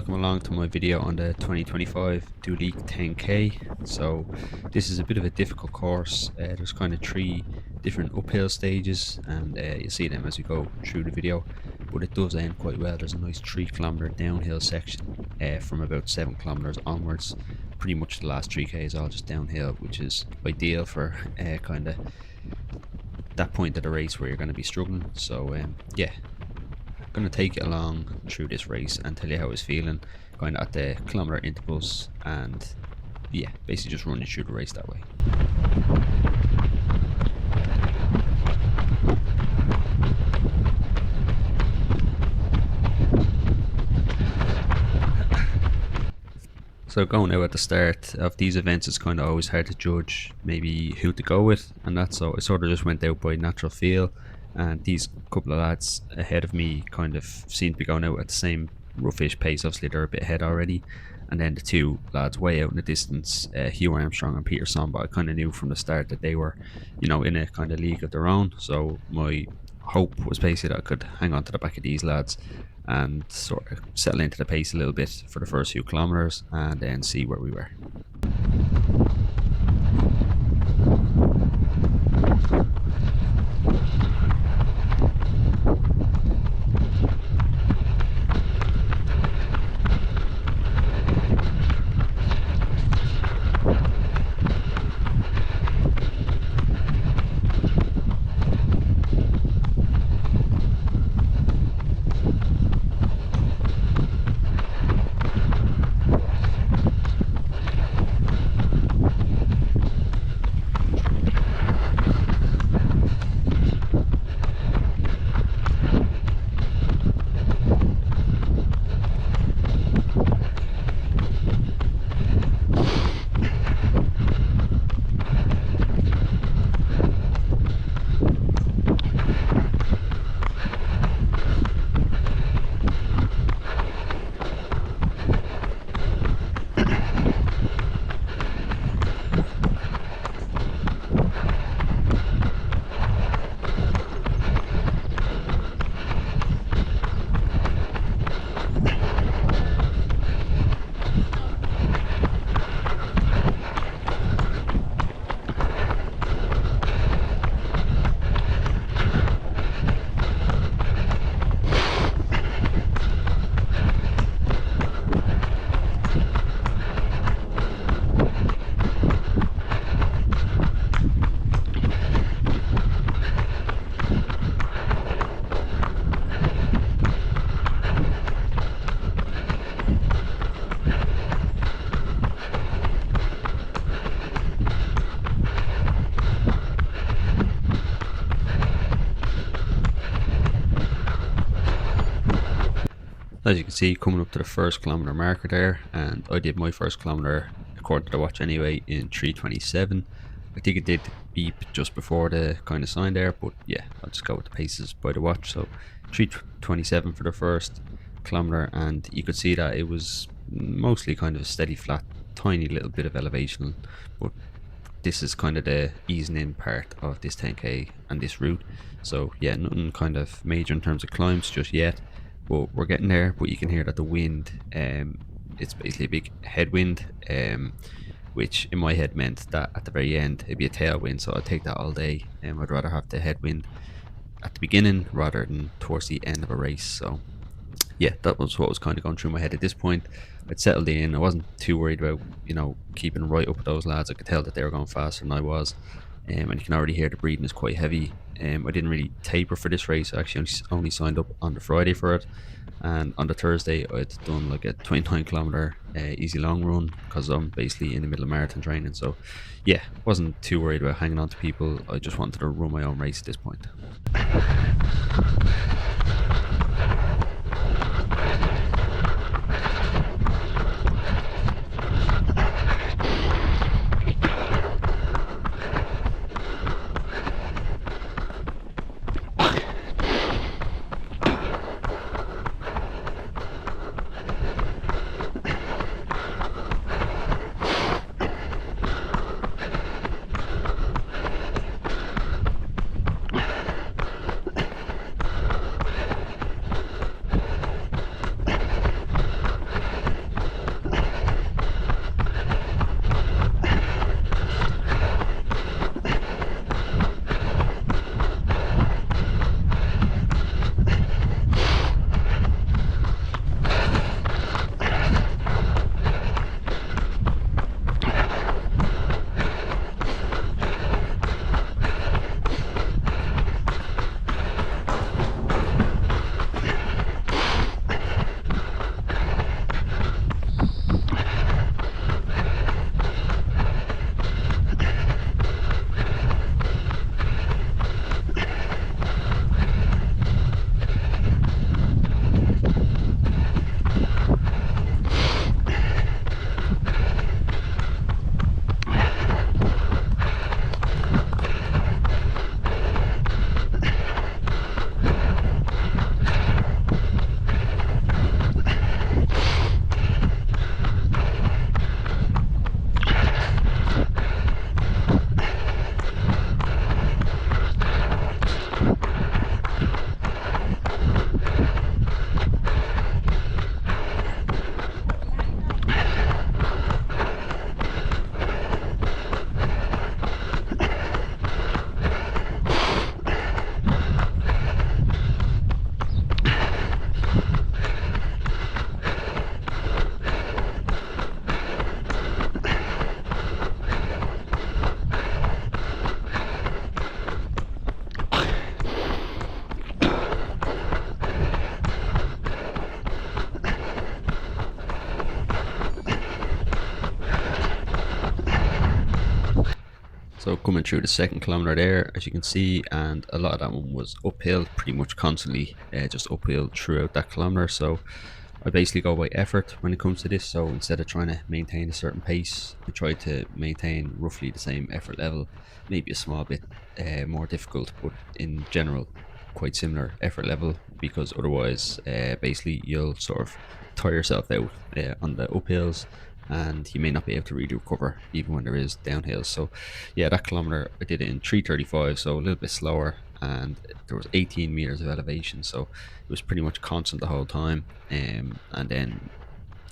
welcome along to my video on the 2025 Duleek 10k. So this is a bit of a difficult course. There's kind of three different uphill stages, and you'll see them as we go through the video, but it does end quite well. There's a nice 3 kilometer downhill section from about 7 kilometers onwards. Pretty much the last 3k is all just downhill, which is ideal for kind of that point of the race where you're going to be struggling. So yeah, going to take it along through this race and tell you how I was feeling going at the kilometer intervals, and yeah, basically just running through the race that way. So going out at the start of these events, it's kind of always hard to judge maybe who to go with, and that's so I sort of just went out by natural feel. And these couple of lads ahead of me kind of seemed to be going out at the same roughish pace. Obviously they're a bit ahead already, and then the two lads way out in the distance, Hugh Armstrong and Peter Somba, I kind of knew from the start that they were, in a kind of league of their own. So my hope was basically that I could hang on to the back of these lads and sort of settle into the pace a little bit for the first few kilometers and then see where we were. As you can see, coming up to the first kilometer marker there, and I did my first kilometer according to the watch anyway in 3:27. I think it did beep just before the kind of sign there, but yeah, I'll just go with the paces by the watch. So 3:27 for the first kilometer, and you could see that it was mostly kind of a steady flat, tiny little bit of elevation, but this is kind of the easing in part of this 10k and this route. So yeah, nothing kind of major in terms of climbs just yet, but we're getting there. But you can hear that the wind, it's basically a big headwind, which in my head meant that at the very end it'd be a tailwind, so I'd take that all day. I'd rather have the headwind at the beginning rather than towards the end of a race. So yeah, that was what was kind of going through my head at this point. I'd settled in. I wasn't too worried about keeping right up with those lads. I could tell that they were going faster than I was, and you can already hear the breathing is quite heavy. I didn't really taper for this race. I actually only signed up on the Friday for it, and on the Thursday I'd done like a 29 kilometer easy long run because I'm basically in the middle of marathon training. So yeah, wasn't too worried about hanging on to people. I just wanted to run my own race at this point. So coming through the second kilometer there, as you can see, and a lot of that one was uphill, pretty much constantly, just uphill throughout that kilometer. So I basically go by effort when it comes to this. So instead of trying to maintain a certain pace, I try to maintain roughly the same effort level, maybe a small bit more difficult, but in general, quite similar effort level, because otherwise, basically, you'll sort of tire yourself out on the uphills, and you may not be able to really recover even when there is downhills. So yeah, that kilometer I did it in 3:35, so a little bit slower, and there was 18 meters of elevation, so it was pretty much constant the whole time. And then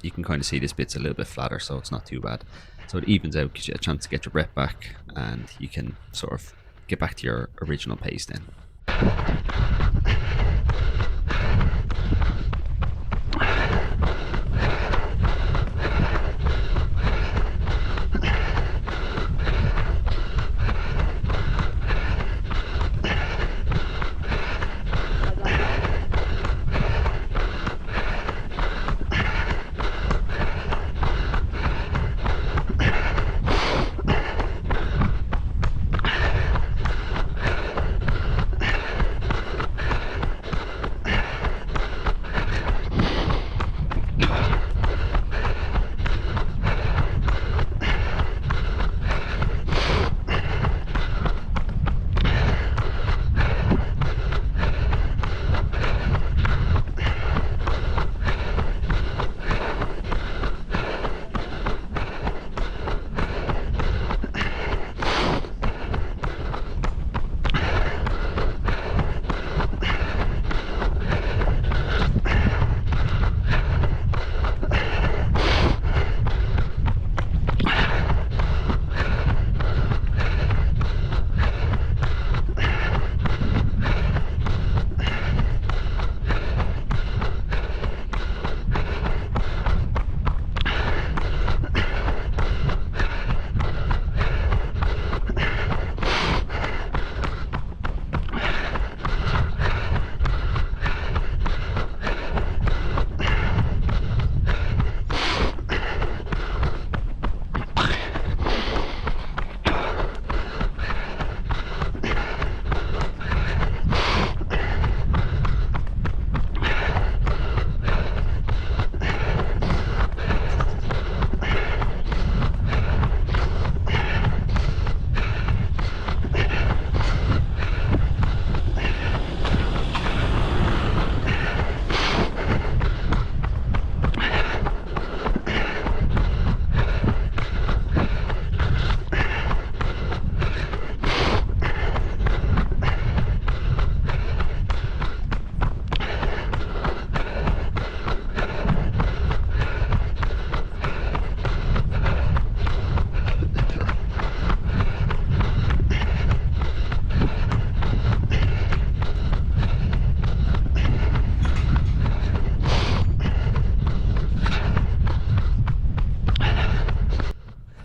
you can kind of see this bit's a little bit flatter, so it's not too bad. So it evens out, gives you a chance to get your breath back, and you can sort of get back to your original pace then.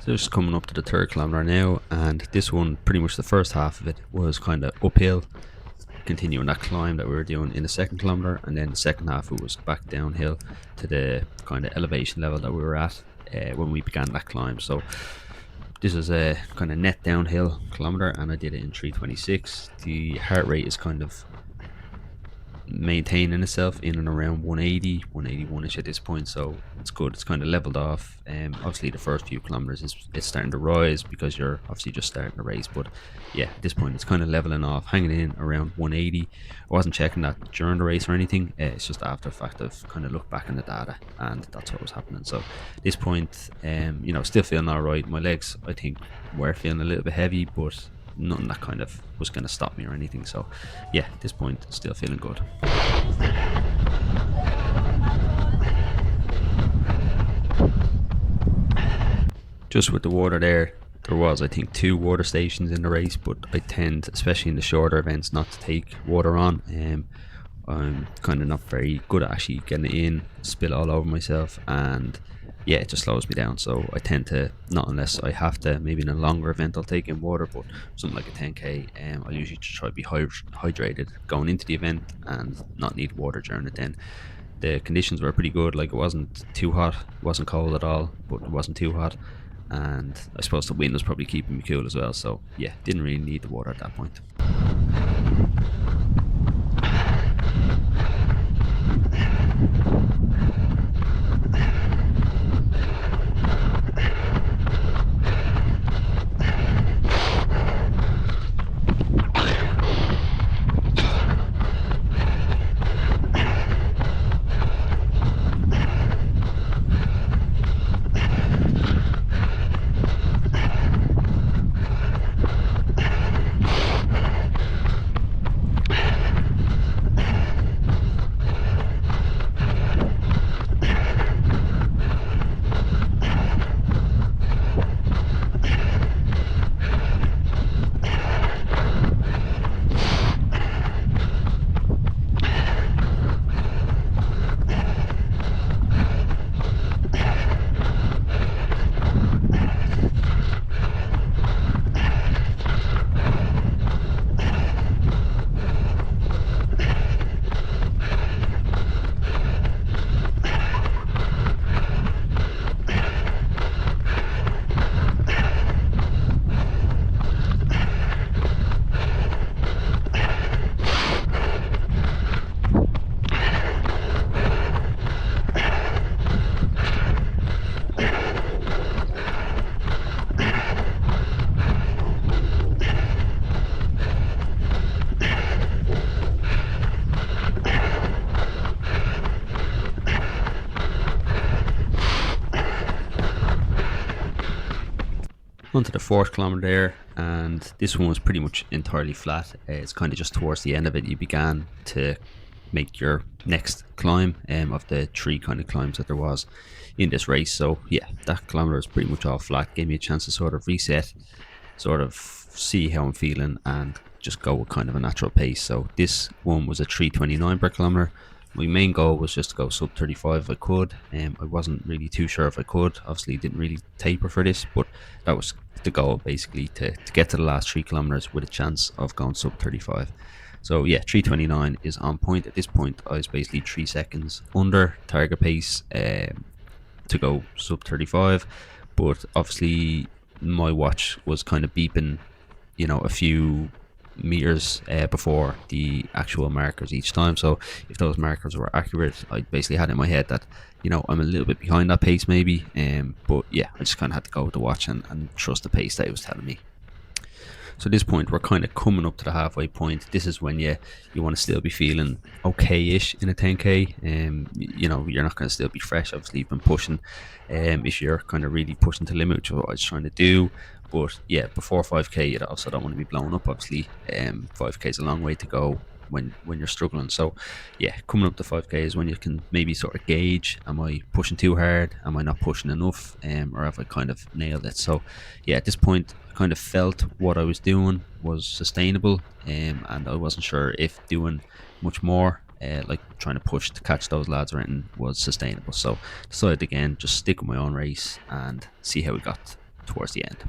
So just coming up to the third kilometer now, and this one, pretty much the first half of it was kind of uphill, continuing that climb that we were doing in the second kilometer, and then the second half it was back downhill to the kind of elevation level that we were at when we began that climb. So this is a kind of net downhill kilometer, and I did it in 3:26. The heart rate is kind of maintaining itself in and around 180, 181ish at this point, so it's good. It's kind of leveled off. Obviously the first few kilometers it's starting to rise because you're obviously just starting the race, but yeah, at this point it's kind of leveling off, hanging in around 180. I wasn't checking that during the race or anything. It's just after the fact I've kind of looked back in the data, and that's what was happening. So at this point, still feeling all right. My legs, I think, were feeling a little bit heavy, but nothing that kind of was going to stop me or anything. So yeah, at this point still feeling good. Just with the water there was, I think, 2 water stations in the race, but I tend, especially in the shorter events, not to take water on. I'm kind of not very good at actually getting it in, spill all over myself, and yeah, it just slows me down. So I tend to, not unless I have to, maybe in a longer event I'll take in water, but something like a 10k, I'll usually just try to be hydrated going into the event and not need water during it. Then the conditions were pretty good, like it wasn't too hot, it wasn't cold at all, but it wasn't too hot, and I suppose the wind was probably keeping me cool as well. So yeah, didn't really need the water at that point. Onto the 4th kilometer there, and this one was pretty much entirely flat. It's kind of just towards the end of it you began to make your next climb of the 3 kind of climbs that there was in this race. So yeah, that kilometer was pretty much all flat. Gave me a chance to sort of reset, sort of see how I'm feeling, and just go with kind of a natural pace. So this one was a 3:29 per kilometer. My main goal was just to go sub 35 if I could. I wasn't really too sure if I could. Obviously didn't really taper for this, but that was the goal, basically, to get to the last 3 kilometers with a chance of going sub 35. So yeah, 3:29 is on point. At this point I was basically 3 seconds under target pace to go sub 35, but obviously my watch was kind of beeping, a few meters before the actual markers each time. So if those markers were accurate, I basically had in my head that I'm a little bit behind that pace maybe, but yeah, I just kind of had to go with the watch and trust the pace that it was telling me. So at this point we're kind of coming up to the halfway point. This is when you want to still be feeling okay-ish in a 10k. You're not going to still be fresh. Obviously you've been pushing, if you're kind of really pushing to the limit, which is what I was trying to do. But yeah, before 5k you also don't want to be blown up. Obviously 5k is a long way to go when you're struggling. So yeah, coming up to 5k is when you can maybe sort of gauge, am I pushing too hard, am I not pushing enough, or have I kind of nailed it? So yeah, at this point I kind of felt what I was doing was sustainable, and I wasn't sure if doing much more, like trying to push to catch those lads or anything, was sustainable. So decided again just stick with my own race and see how we got towards the end.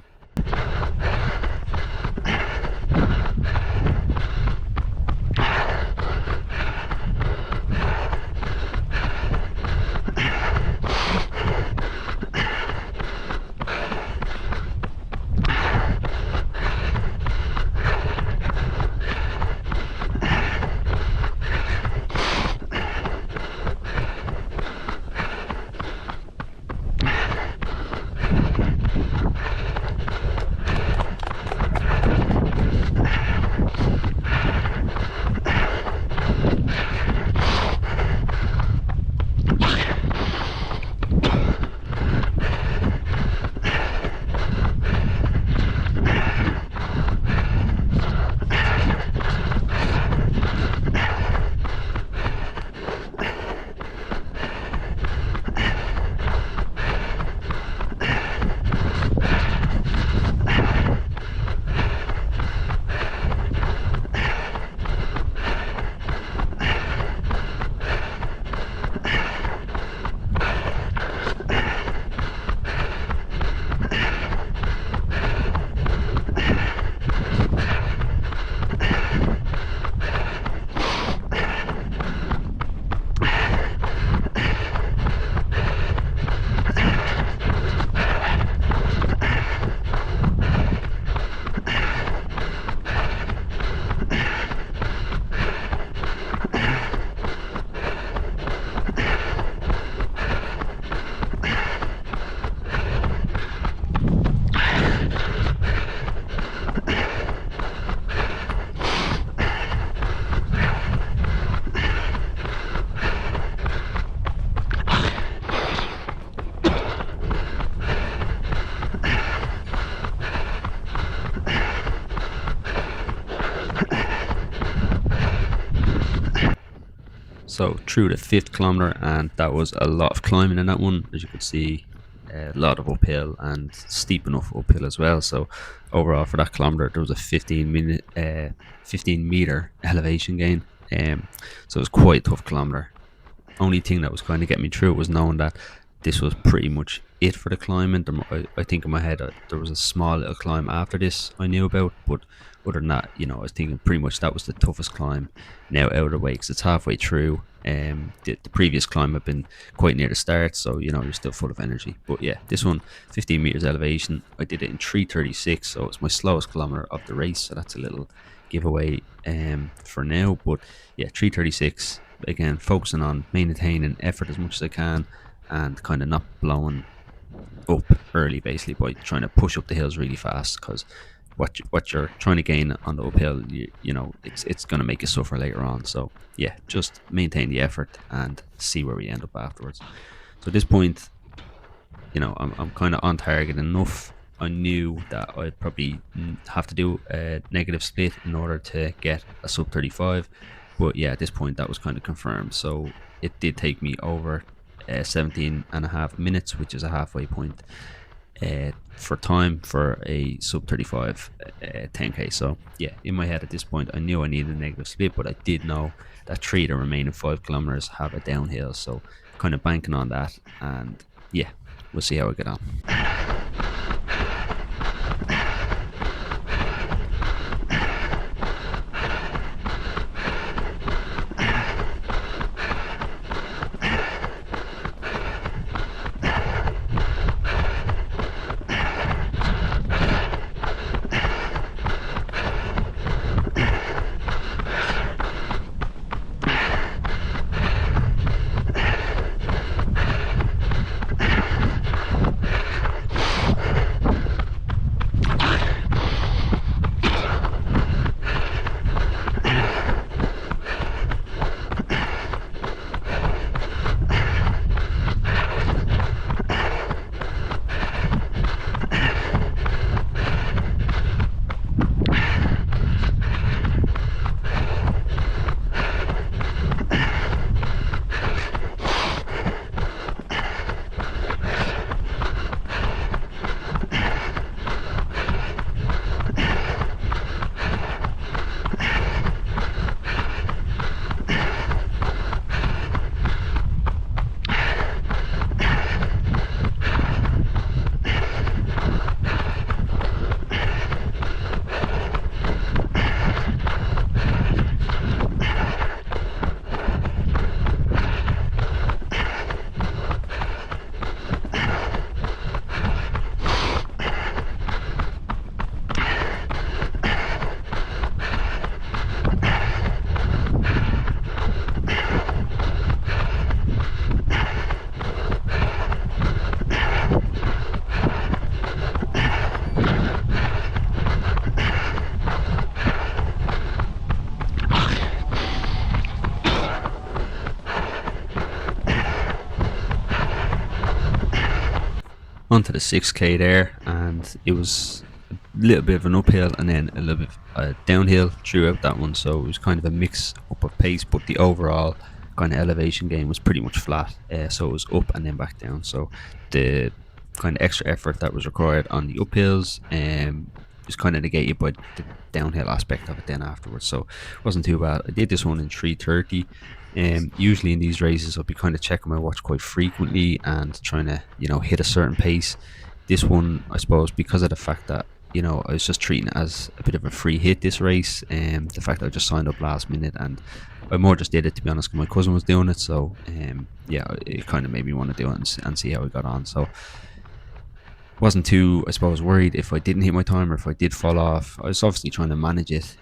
So through the 5th kilometer, and that was a lot of climbing in that one, as you could see, a lot of uphill and steep enough uphill as well. So overall for that kilometer, there was a 15 meter elevation gain. So it was quite a tough kilometer. Only thing that was kind of getting me through it was knowing that this was pretty much it for the climbing. I think in my head there was a small little climb after this I knew about, but other than that, I was thinking pretty much that was the toughest climb now out of the way, because it's halfway through. The previous climb had been quite near the start, so you're still full of energy. But yeah, this one, 15 meters elevation, I did it in 3:36, so it's my slowest kilometer of the race, so that's a little giveaway for now. But yeah, 3:36, again focusing on maintaining effort as much as I can, and kind of not blowing up early, basically by trying to push up the hills really fast, because what you're trying to gain on the uphill, it's going to make you suffer later on. So yeah, just maintain the effort and see where we end up afterwards. So at this point, I'm kind of on target enough. I knew that I'd probably have to do a negative split in order to get a sub-35, but yeah, at this point that was kind of confirmed. So it did take me over 17.5 minutes, which is a halfway point for time for a sub-35 10k. So yeah, in my head at this point I knew I needed a negative split, but I did know that 3 of the remaining 5 kilometers have a downhill, so kind of banking on that, and yeah, we'll see how I get on. Onto the 6k there, and it was a little bit of an uphill and then a little bit downhill throughout that one, so it was kind of a mix up of pace, but the overall kind of elevation gain was pretty much flat, so it was up and then back down. So the kind of extra effort that was required on the uphills was kind of negated by the downhill aspect of it then afterwards, so it wasn't too bad. I did this one in 3:30. Usually in these races I'll be kind of checking my watch quite frequently and trying to hit a certain pace. This one, I suppose, because of the fact that I was just treating it as a bit of a free hit, this race, and the fact that I just signed up last minute, and I more just did it to be honest because my cousin was doing it, so yeah, it kind of made me want to do it and see how we got on. So wasn't too, I suppose, worried if I didn't hit my time or if I did fall off. I was obviously trying to manage it,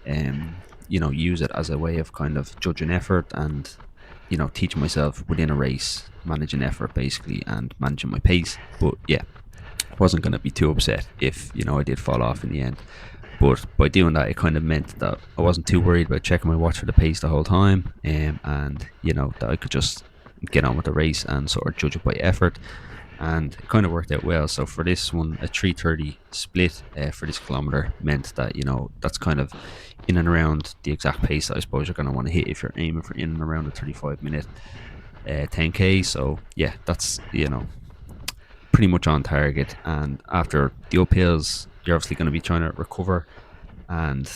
use it as a way of kind of judging effort and teaching myself within a race, managing effort basically and managing my pace. But yeah, wasn't going to be too upset if I did fall off in the end. But by doing that, it kind of meant that I wasn't too worried about checking my watch for the pace the whole time, and that I could just get on with the race and sort of judge it by effort. and it kind of worked out well. So for this one, a 3:30 split for this kilometer meant that that's kind of in and around the exact pace that I suppose you're going to want to hit if you're aiming for in and around a 35-minute 10k. So yeah, that's pretty much on target. And after the uphills, you're obviously going to be trying to recover and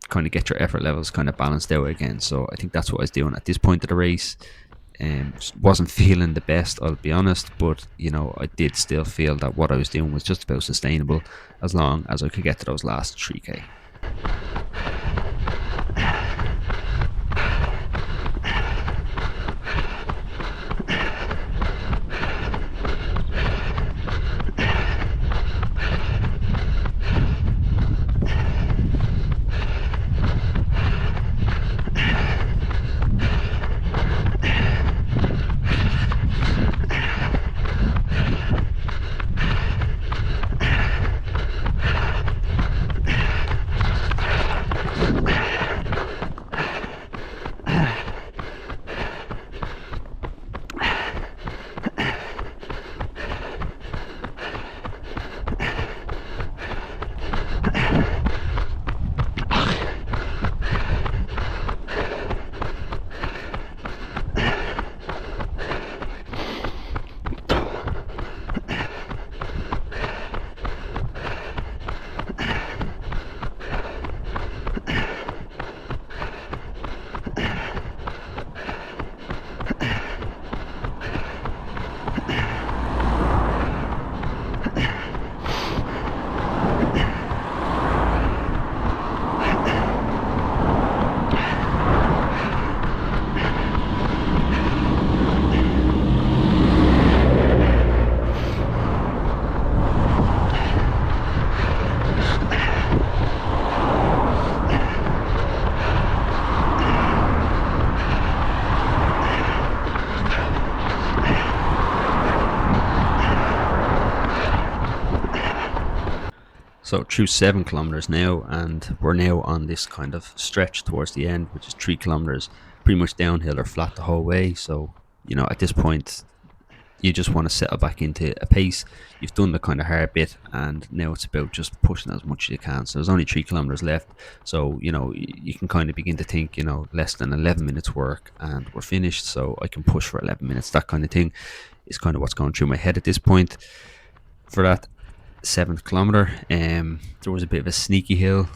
kind of get your effort levels kind of balanced out again. So I think that's what I was doing at this point of the race. Wasn't feeling the best, I'll be honest, but I did still feel that what I was doing was just about sustainable as long as I could get to those last 3k. So through 7 kilometers now, and we're now on this kind of stretch towards the end, which is 3 kilometers, pretty much downhill or flat the whole way. So, at this point, you just want to settle back into a pace. You've done the kind of hard bit, and now it's about just pushing as much as you can. So there's only 3 kilometers left. So, you can kind of begin to think, less than 11 minutes work and we're finished. So I can push for 11 minutes. That kind of thing is kind of what's going through my head at this point. For that 7th kilometer, there was a bit of a sneaky hill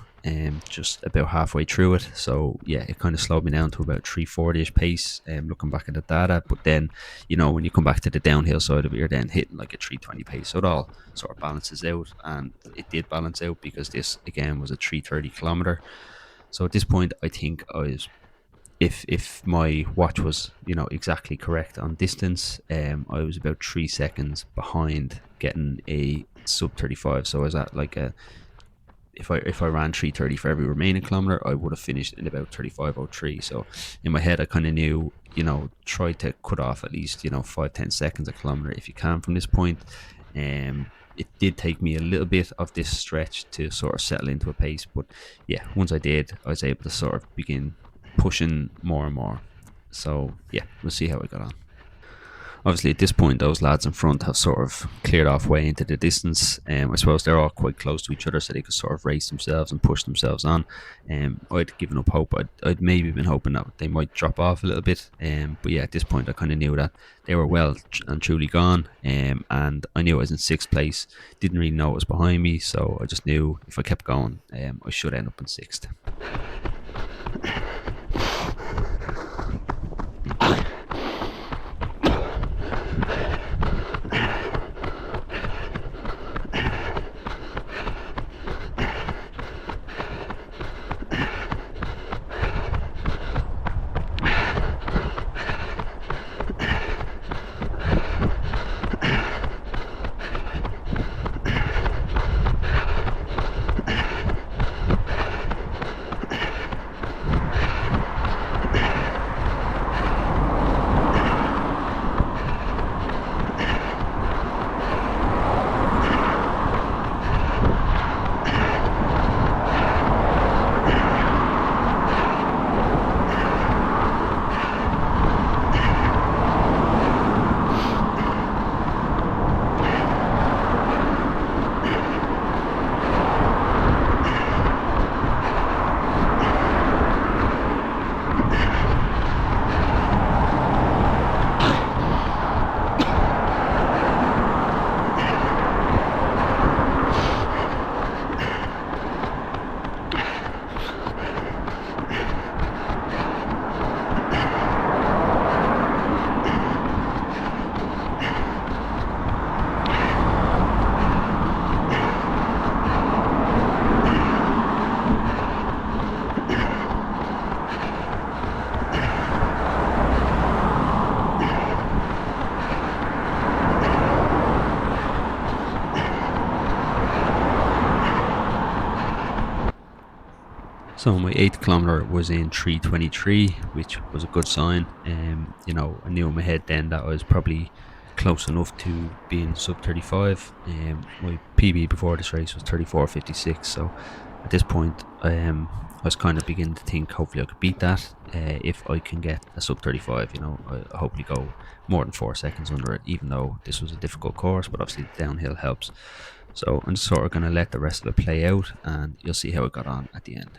just about halfway through it, so yeah, it kind of slowed me down to about 340ish pace, looking back at the data. But then when you come back to the downhill side of it, you're then hitting like a 320 pace, so it all sort of balances out, and it did balance out because this again was a 330 kilometer. So at this point I think I was, if my watch was exactly correct on distance, I was about 3 seconds behind getting a sub-35. So I was at like if I ran 3:30 for every remaining kilometer, I would have finished in about 35:03. So in my head I kind of knew, try to cut off at least 5-10 seconds a kilometer if you can from this point. It did take me a little bit of this stretch to sort of settle into a pace, but yeah, once I did, I was able to sort of begin pushing more and more. So yeah, we'll see how I got on. Obviously at this point those lads in front have sort of cleared off way into the distance. I suppose they're all quite close to each other, so they could sort of race themselves and push themselves on. I'd given up hope. I'd maybe been hoping that they might drop off a little bit, but yeah, at this point I kind of knew that they were well and truly gone, and I knew I was in 6th place. Didn't really know it was behind me, so I just knew if I kept going, I should end up in 6th. So my 8th kilometer was in 3:23, which was a good sign. I knew in my head then that I was probably close enough to being sub 35. My PB before this race was 34:56. So at this point, I was kind of beginning to think hopefully I could beat that if I can get a sub 35. I hopefully go more than 4 seconds under it, even though this was a difficult course. But obviously the downhill helps. So I'm just sort of going to let the rest of it play out, and you'll see how it got on at the end.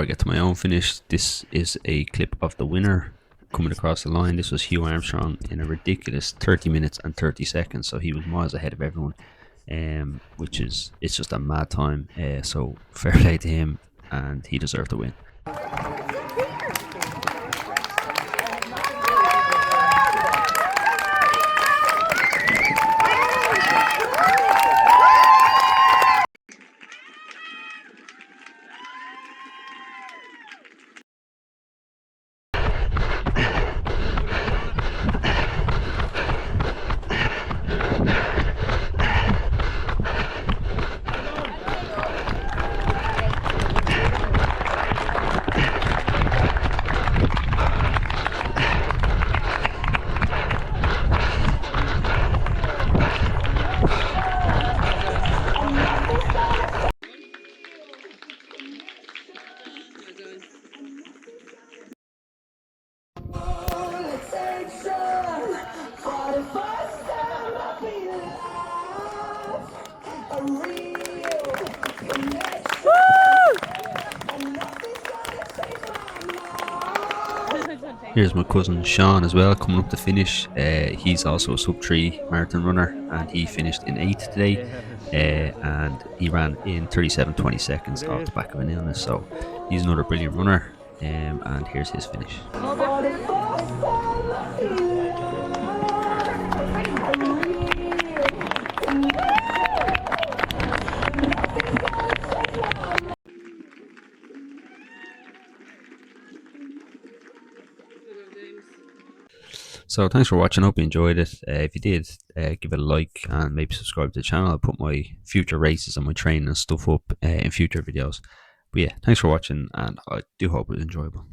before I get to my own finish, this is a clip of the winner coming across the line. This was Hugh Armstrong in a ridiculous 30 minutes and 30 seconds, so he was miles ahead of everyone, it's just a mad time. So fair play to him, and he deserved the win. Here's my cousin Sean as well, coming up to finish. He's also a sub-3 marathon runner, and he finished in 8th today, and he ran in 37:20 seconds off the back of an illness, so he's another brilliant runner, and here's his finish. So thanks for watching, hope you enjoyed it. If you did, give it a like and maybe subscribe to the channel. I'll put my future races and my training and stuff up in future videos. But yeah, thanks for watching, and I do hope it was enjoyable.